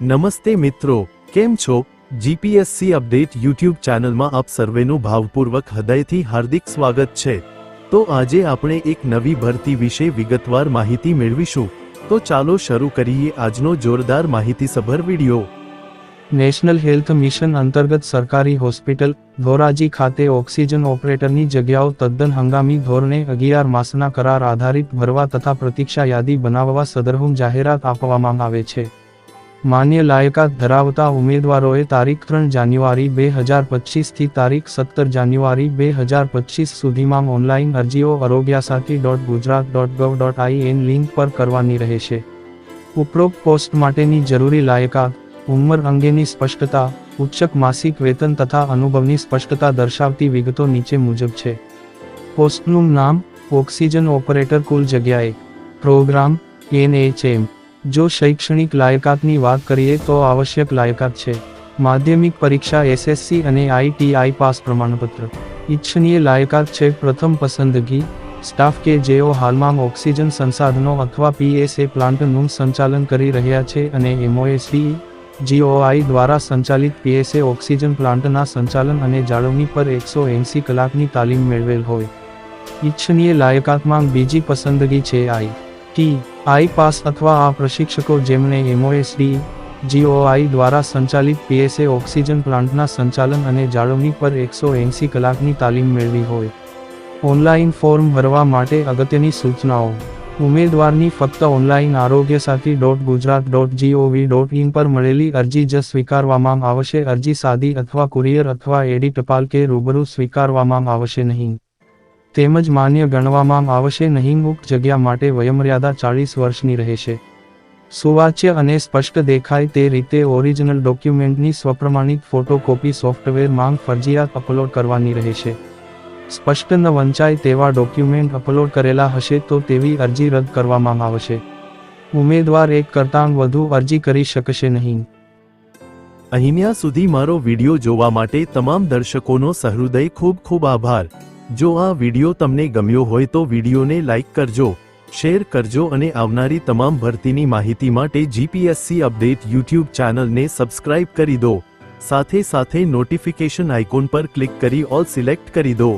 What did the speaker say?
નમસ્તે મિત્રો, કેમ છો? જીપીએસસી અપડેટ યુટ્યુબ ચેનલમાં આપ સર્વેનું ભાવપૂર્વક હૃદયથી હાર્દિક સ્વાગત છે। તો આજે આપણે એક નવી ભરતી વિશે વિગતવાર માહિતી મેળવીશું। તો ચાલો શરૂ કરીએ આજનો જોરદાર માહિતીસભર વિડિયો। નેશનલ હેલ્થ મિશન અંતર્ગત સરકારી હોસ્પિટલ ધોરાજી ખાતે ઓક્સિજન ઓપરેટરની જગ્યાઓ તદ્દન હંગામી ધોરણે 11 માસના કરાર આધારિત ભરવા તથા પ્રતીક્ષા યાદી બનાવવા સદરહુમ જાહેરાત આપવામાં આવે છે। માન્ય લાયકાત ધરાવતા ઉમેદવારોએ તારીખ 3 જાન્યુઆરી 2025 થી તારીખ 17 જાન્યુઆરી 2025 સુધીમાં ઓનલાઈન અરજીઓ arogyasathi.gujarat.gov.in લિંક પર કરવાની રહેશે। ઉપરોક્ત પોસ્ટ માટેની જરૂરી લાયકાત, ઉંમર અંગેની સ્પષ્ટતા, ઉચ્ચક માસિક વેતન તથા અનુભવની સ્પષ્ટતા દર્શાવતી વિગતો નીચે મુજબ છે। પોસ્ટનું નામ ઓક્સિજન ઓપરેટર, કુલ જગ્યા 1, પ્રોગ્રામ NHM। જો શૈક્ષણિક લાયકાતની વાત કરીએ તો આવશ્યક લાયકાત છે માધ્યમિક પરીક્ષા SSC અને ITI પાસ પ્રમાણપત્ર। ઇચ્છનીય લાયકાત છે પ્રથમ પસંદગી સ્ટાફ કે જેઓ હાલમાં ઓક્સિજન સંસાધનો અથવા PSA પ્લાન્ટનું સંચાલન કરી રહ્યા છે અને MOSDGOI દ્વારા સંચાલિત PSA ઓક્સિજન પ્લાન્ટના સંચાલન અને જાળવણી પર 180 કલાકની તાલીમ મેળવેલ હોય। ઇચ્છનીય લાયકાતમાં બીજી પસંદગી છે ITI પાસ અથવા આ પ્રશિક્ષકો જેમણે MOSDGOI દ્વારા સંચાલિત PSA ઓક્સિજન પ્લાન્ટના સંચાલન અને જાળવણી પર 180 કલાકની તાલીમ મેળવી હોય। ઓનલાઈન ફોર્મ ભરવા માટે અગત્યની સૂચનાઓ। ઉમેદવારની ફક્ત ઓનલાઈન arogyasathi.gujarat.gov.in પર મળેલી અરજી જ સ્વીકારવામાં આવશે। અરજી સાદી અથવા કુરિયર અથવા એડી ટપાલ કે રૂબરૂ સ્વીકારવામાં આવશે નહીં, તેમજ માન્ય ગણવામાં આવશે નહીં। ઉક્ત જગ્યા માટે વયમર્યાદા 40 વર્ષની રહેશે। સુવાચ્ય અને સ્પષ્ટ દેખાય તે રીતે ઓરિજિનલ ડોક્યુમેન્ટની સ્વપ્રમાણિત ફોટોકોપી સોફ્ટવેર માંગ ફરજિયાત અપલોડ કરવાની રહેશે। સ્પષ્ટ ન વંચાય તેવા ડોક્યુમેન્ટ અપલોડ કરેલા હશે તો તેવી અરજી રદ કરવામાં આવશે। ઉમેદવાર એક કરતાં વધુ અરજી કરી શકશે નહીં। અહીંયા સુધી મારો વિડિયો જોવા માટે તમામ દર્શકોનો સહૃદય ખૂબ ખૂબ આભાર। જો આ વિડિયો તમને ગમ્યો હોય તો વિડિયોને લાઈક કરજો, શેર કરજો અને આવનારી તમામ ભરતીની માહિતી માટે જીપીએસસી અપડેટ યુટ્યુબ ચેનલને સબસ્ક્રાઇબ કરી દો। સાથે સાથે નોટિફિકેશન આઇકોન પર ક્લિક કરી ઓલ સિલેક્ટ કરી દો।